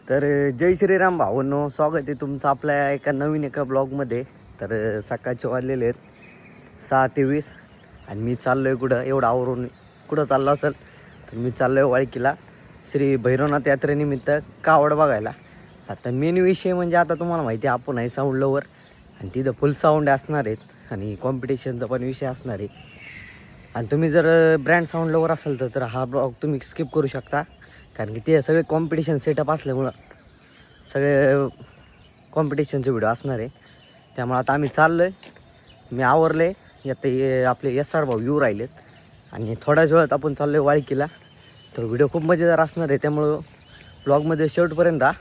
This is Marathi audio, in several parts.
तर जय श्रीराम भावांनो, स्वागत आहे तुमचं आपल्या एका ब्लॉगमध्ये. तर सकाळचे वाजलेले आहेत 6:23 आणि मी चाललोय कुठं, एवढं आवरून कुठं चाललं असेल तर मी चाललोय वाळकीला श्री भैरवनाथ यात्रेनिमित्त कावड बघायला. आता मेन विषय म्हणजे आता तुम्हाला माहिती आहे आपण आहे साऊंड लवर आणि तिथं फुल साऊंड असणार आहेत आणि कॉम्पिटिशनचा पण विषय असणार आहे. आणि तुम्ही जर ब्रँड साऊंड लवर असाल तर हा ब्लॉग तुम्ही स्किप करू शकता, कारण की ते सगळे कॉम्पिटिशन सेटअप असल्यामुळं सगळे कॉम्पिटिशनचे व्हिडिओ असणार आहे. त्यामुळे आता आम्ही चाललो आहे, मी आवरले आता आपले SR भाऊ येऊ राहिलेत आणि थोड्याच वेळात आपण चाललो आहे वाळकीला. तर व्हिडिओ खूप मजेदार असणार आहे, त्यामुळं ब्लॉगमध्ये शेवटपर्यंत राहा,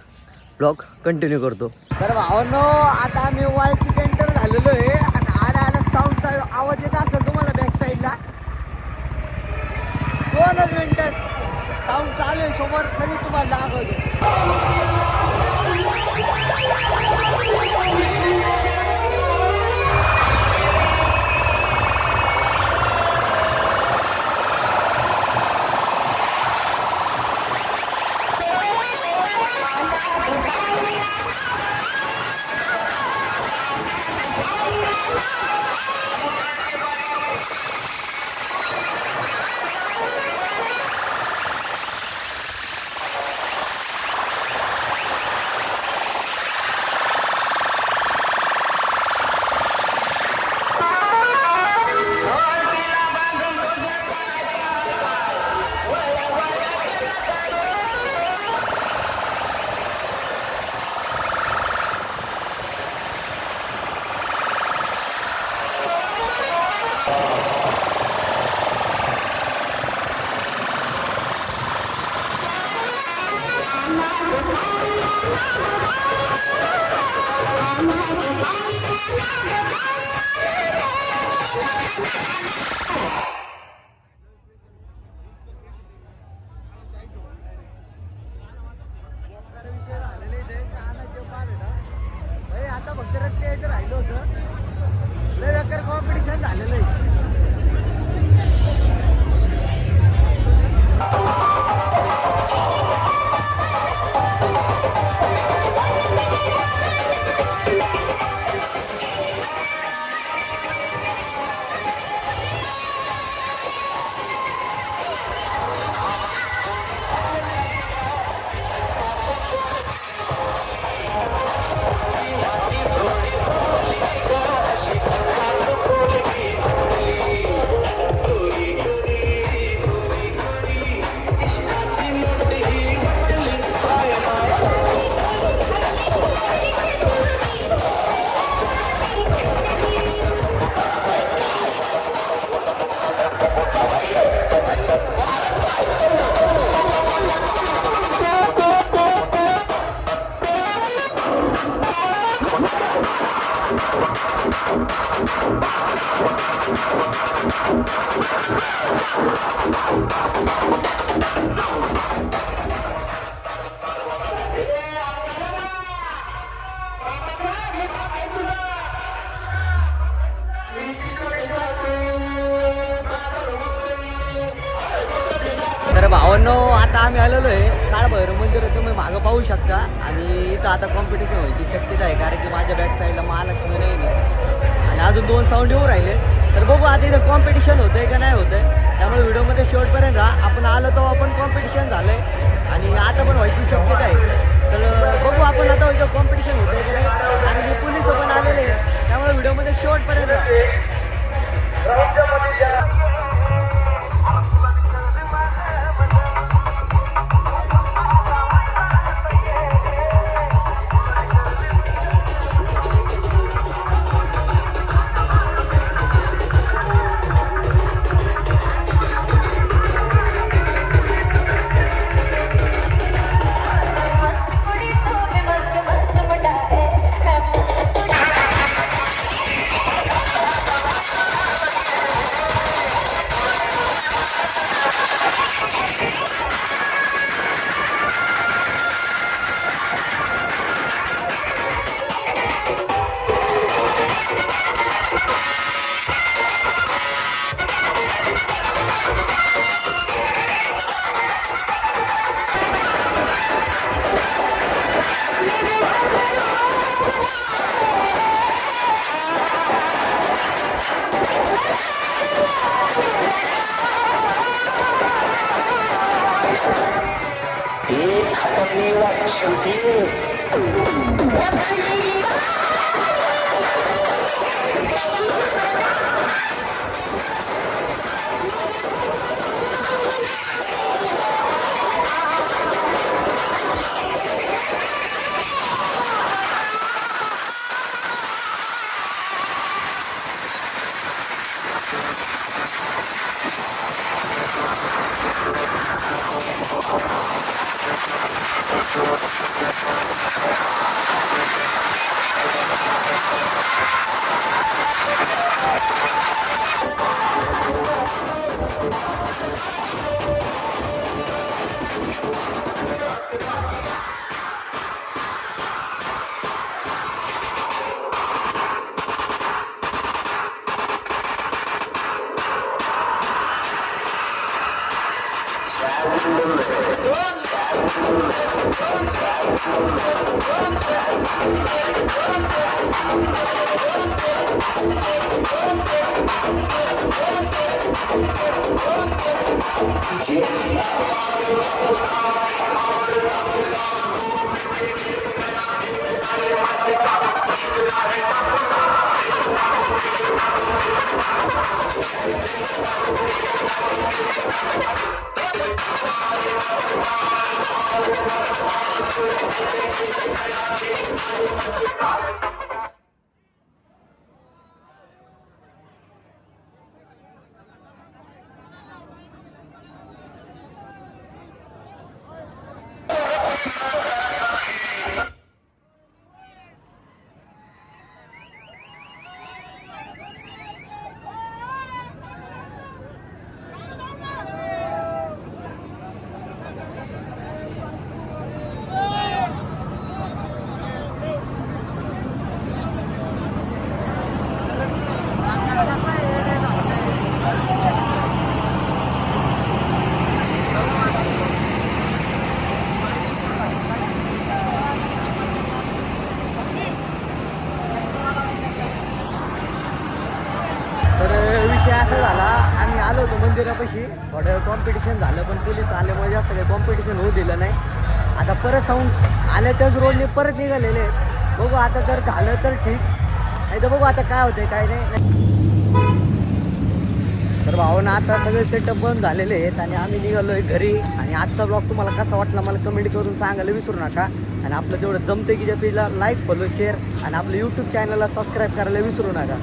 ब्लॉग कंटिन्यू करतो. तर भावांनो, आता आम्ही वाळकीत एंटर झालेलो आहे आणि आला साऊंडचा आवाज येत असेल तुम्हाला बॅक साईडला. 2 मिनिटात साऊंड चालू आहे समोर, लगेच तुम्हाला दाखवतो. आता फक्त रट्टे यायचं राहिलं होतं, लय बेकार कॉम्पिटिशन झालेलं आहे. तर भावांनो, आता आम्ही आलेलो आहे काळभैरव मंदिर, तुम्ही मागं पाहू शकता. आणि इथं आता कॉम्पिटिशन व्हायची शक्यता आहे, कारण की माझ्या बॅक साईडला महालक्ष्मी नाही आणि अजून 2 साऊंड येऊ राहिले. तर बघू आता इथं कॉम्पिटिशन होतंय का नाही होतंय, त्यामुळे व्हिडिओमध्ये शेवटपर्यंत राहा. आपण आलो तो आपण कॉम्पिटिशन झालं आहे आणि आता पण व्हायची शक्यता आहे. तर बघू आपण आता इथं कॉम्पिटिशन होतंय का नाही, कारण की पोलिस पण आलेले आहेत, त्यामुळे व्हिडिओमध्ये शेवटपर्यंत राहा. विषय असा झाला, आम्ही आलो होतो मंदिरापाशी, थोडं कॉम्पिटिशन झालं पण पोलीस आल्यामुळे जास्त काही कॉम्पिटिशन होऊ दिलं नाही. आता परत जाऊन आल्या त्याच रोडने परत निघालेले आहेत. बघू आता जर झालं तर ठीक, नाही तर बघू आता काय होतंय काय नाही. तर भावना आता सगळे सेटअप बंद झालेले आहेत आणि आम्ही निघालो आहे घरी. आणि आजचा ब्लॉग तुम्हाला कसा वाटला मला कमेंट करून सांगायला विसरू नका. आणि आपलं जेवढं जमतं की त्या पेजला लाईक फॉलो शेअर आणि आपलं यूट्यूब चॅनलला सबस्क्राईब करायला विसरू नका.